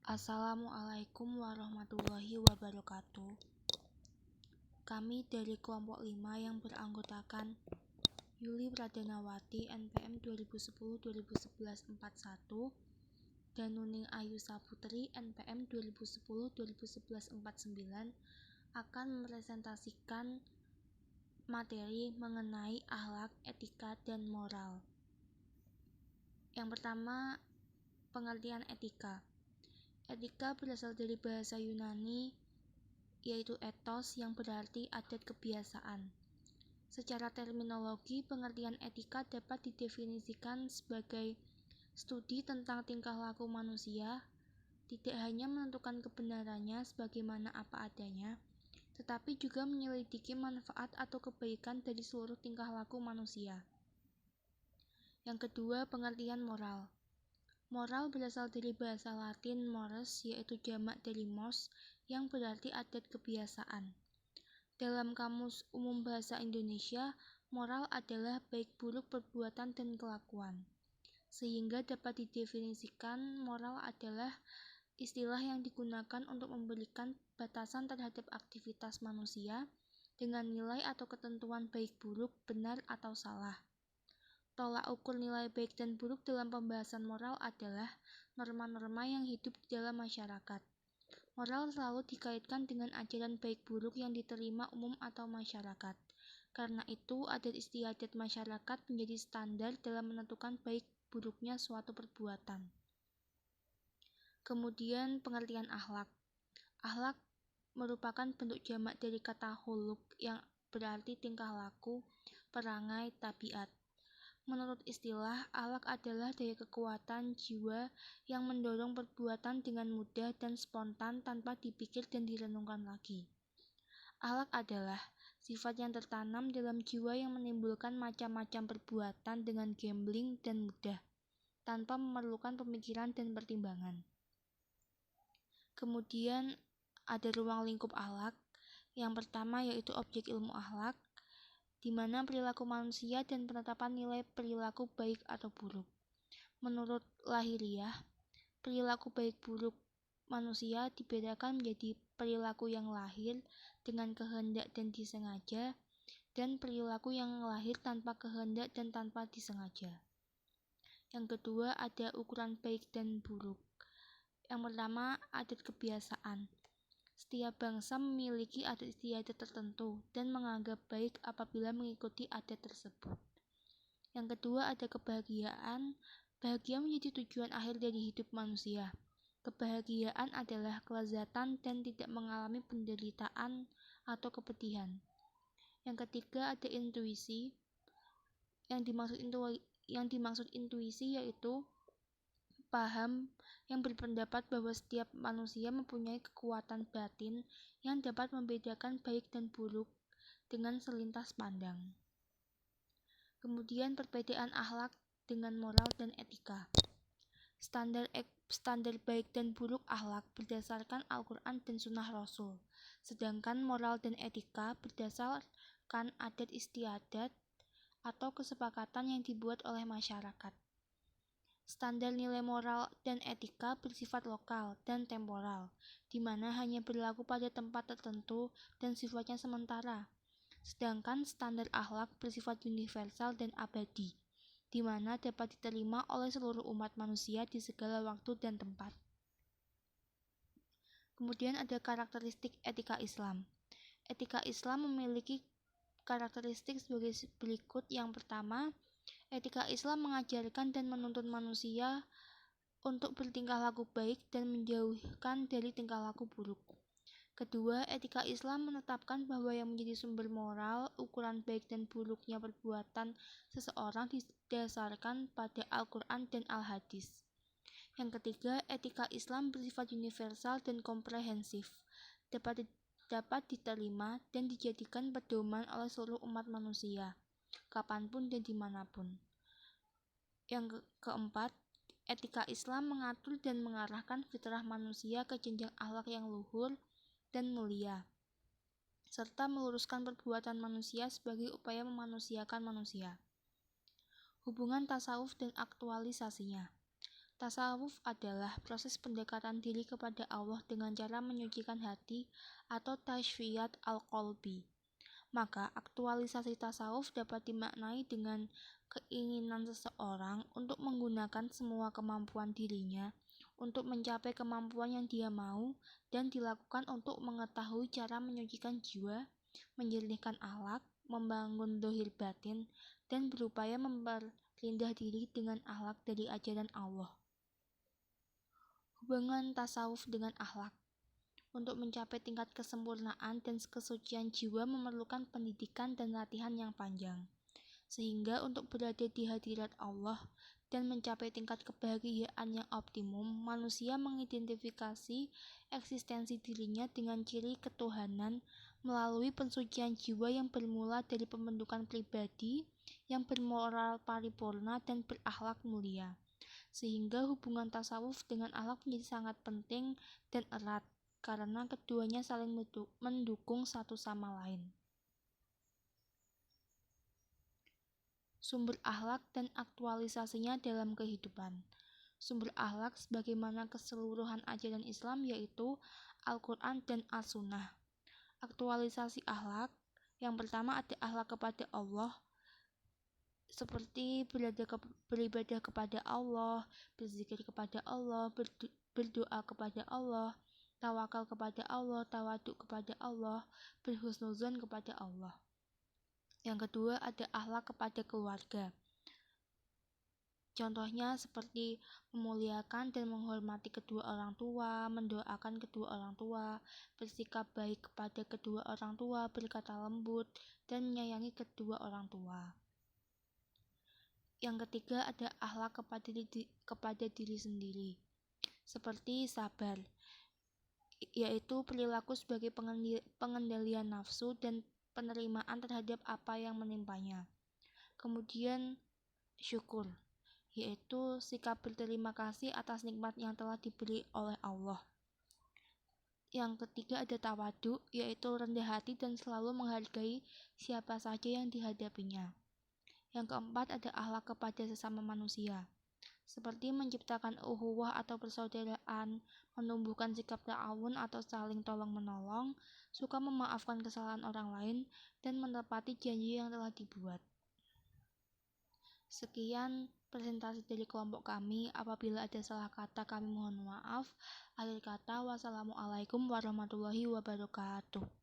Assalamualaikum warahmatullahi wabarakatuh. Kami dari kelompok 5 yang beranggotakan Yuli Pradanawati NPM 2010-2011-41 dan Nuning Ayu Saputri NPM 2010-2011-49 akan mempresentasikan materi mengenai akhlak, etika, dan moral. Yang pertama, pengertian etika. Etika berasal dari bahasa Yunani, yaitu ethos yang berarti adat kebiasaan. Secara terminologi, pengertian etika dapat didefinisikan sebagai studi tentang tingkah laku manusia, tidak hanya menentukan kebenarannya sebagaimana apa adanya, tetapi juga menyelidiki manfaat atau kebaikan dari seluruh tingkah laku manusia. Yang kedua, pengertian moral. Moral berasal dari bahasa Latin mores, yaitu jamak dari mos, yang berarti adat kebiasaan. Dalam Kamus Umum Bahasa Indonesia, moral adalah baik buruk perbuatan dan kelakuan. Sehingga dapat didefinisikan moral adalah istilah yang digunakan untuk memberikan batasan terhadap aktivitas manusia dengan nilai atau ketentuan baik buruk, benar atau salah. Tolak ukur nilai baik dan buruk dalam pembahasan moral adalah norma-norma yang hidup di dalam masyarakat. Moral selalu dikaitkan dengan ajaran baik buruk yang diterima umum atau masyarakat. Karena itu, adat istiadat masyarakat menjadi standar dalam menentukan baik buruknya suatu perbuatan. Kemudian, pengertian akhlak. Akhlak merupakan bentuk jamak dari kata khuluq yang berarti tingkah laku, perangai, tabiat. Menurut istilah, akhlak adalah daya kekuatan jiwa yang mendorong perbuatan dengan mudah dan spontan tanpa dipikir dan direnungkan lagi. Akhlak adalah sifat yang tertanam dalam jiwa yang menimbulkan macam-macam perbuatan dengan gambling dan mudah, tanpa memerlukan pemikiran dan pertimbangan. Kemudian ada ruang lingkup akhlak. Yang pertama yaitu objek ilmu akhlak, di mana perilaku manusia dan penetapan nilai perilaku baik atau buruk. Menurut lahiriah, perilaku baik buruk manusia dibedakan menjadi perilaku yang lahir dengan kehendak dan disengaja, dan perilaku yang lahir tanpa kehendak dan tanpa disengaja. Yang kedua ada ukuran baik dan buruk. Yang pertama, adat kebiasaan. Setiap bangsa memiliki adat istiadat tertentu dan menganggap baik apabila mengikuti adat tersebut. Yang kedua ada kebahagiaan. Bahagia menjadi tujuan akhir dari hidup manusia. Kebahagiaan adalah kelezatan dan tidak mengalami penderitaan atau kepedihan. Yang ketiga ada intuisi. Yang dimaksud intuisi yaitu paham yang berpendapat bahwa setiap manusia mempunyai kekuatan batin yang dapat membedakan baik dan buruk dengan selintas pandang. Kemudian perbedaan akhlak dengan moral dan etika. Standar baik dan buruk akhlak berdasarkan Al-Quran dan Sunnah Rasul, sedangkan moral dan etika berdasarkan adat istiadat atau kesepakatan yang dibuat oleh masyarakat. Standar nilai moral dan etika bersifat lokal dan temporal, di mana hanya berlaku pada tempat tertentu dan sifatnya sementara. Sedangkan standar akhlak bersifat universal dan abadi, di mana dapat diterima oleh seluruh umat manusia di segala waktu dan tempat. Kemudian ada karakteristik etika Islam. Etika Islam memiliki karakteristik sebagai berikut. Yang pertama, etika Islam mengajarkan dan menuntun manusia untuk bertingkah laku baik dan menjauhkan dari tingkah laku buruk. Kedua, etika Islam menetapkan bahwa yang menjadi sumber moral, ukuran baik dan buruknya perbuatan seseorang didasarkan pada Al-Quran dan Al-Hadis. Yang ketiga, etika Islam bersifat universal dan komprehensif, dapat diterima dan dijadikan pedoman oleh seluruh umat manusia, kapanpun dan dimanapun. Yang keempat, etika Islam mengatur dan mengarahkan fitrah manusia ke jenjang akhlak yang luhur dan mulia, serta meluruskan perbuatan manusia sebagai upaya memanusiakan manusia. Hubungan tasawuf dan aktualisasinya. Tasawuf adalah proses pendekatan diri kepada Allah dengan cara menyucikan hati atau tasfiyat al-qalbi. Maka aktualisasi tasawuf dapat dimaknai dengan keinginan seseorang untuk menggunakan semua kemampuan dirinya untuk mencapai kemampuan yang dia mau dan dilakukan untuk mengetahui cara menyucikan jiwa, menjernihkan akhlak, membangun dohir batin, dan berupaya memperlindah diri dengan akhlak dari ajaran Allah. Hubungan tasawuf dengan akhlak. Untuk mencapai tingkat kesempurnaan dan kesucian jiwa memerlukan pendidikan dan latihan yang panjang. Sehingga untuk berada di hadirat Allah dan mencapai tingkat kebahagiaan yang optimum, manusia mengidentifikasi eksistensi dirinya dengan ciri ketuhanan melalui pensucian jiwa yang bermula dari pembentukan pribadi yang bermoral paripurna dan berakhlak mulia. Sehingga hubungan tasawuf dengan akhlak menjadi sangat penting dan erat karena keduanya saling mendukung satu sama lain. Sumber akhlak dan aktualisasinya dalam kehidupan. Sumber akhlak sebagaimana keseluruhan ajaran Islam yaitu Al-Quran dan As-Sunnah. Aktualisasi akhlak, yang pertama ada akhlak kepada Allah, seperti beribadah kepada Allah, berzikir kepada Allah, berdoa kepada Allah, tawakal kepada Allah, tawaduk kepada Allah, berhusnuzon kepada Allah. Yang kedua ada akhlak kepada keluarga. Contohnya seperti memuliakan dan menghormati kedua orang tua, mendoakan kedua orang tua, bersikap baik kepada kedua orang tua, berkata lembut, dan menyayangi kedua orang tua. Yang ketiga ada akhlak kepada diri sendiri, seperti sabar, yaitu perilaku sebagai pengendalian nafsu dan penerimaan terhadap apa yang menimpanya. Kemudian syukur, yaitu sikap berterima kasih atas nikmat yang telah diberi oleh Allah. Yang ketiga ada tawaduk, yaitu rendah hati dan selalu menghargai siapa saja yang dihadapinya. Yang keempat ada akhlak kepada sesama manusia, seperti menciptakan ukhuwah atau persaudaraan, menumbuhkan sikap ta'awun atau saling tolong-menolong, suka memaafkan kesalahan orang lain, dan menepati janji yang telah dibuat. Sekian presentasi dari kelompok kami. Apabila ada salah kata kami mohon maaf. Akhir kata, wassalamualaikum warahmatullahi wabarakatuh.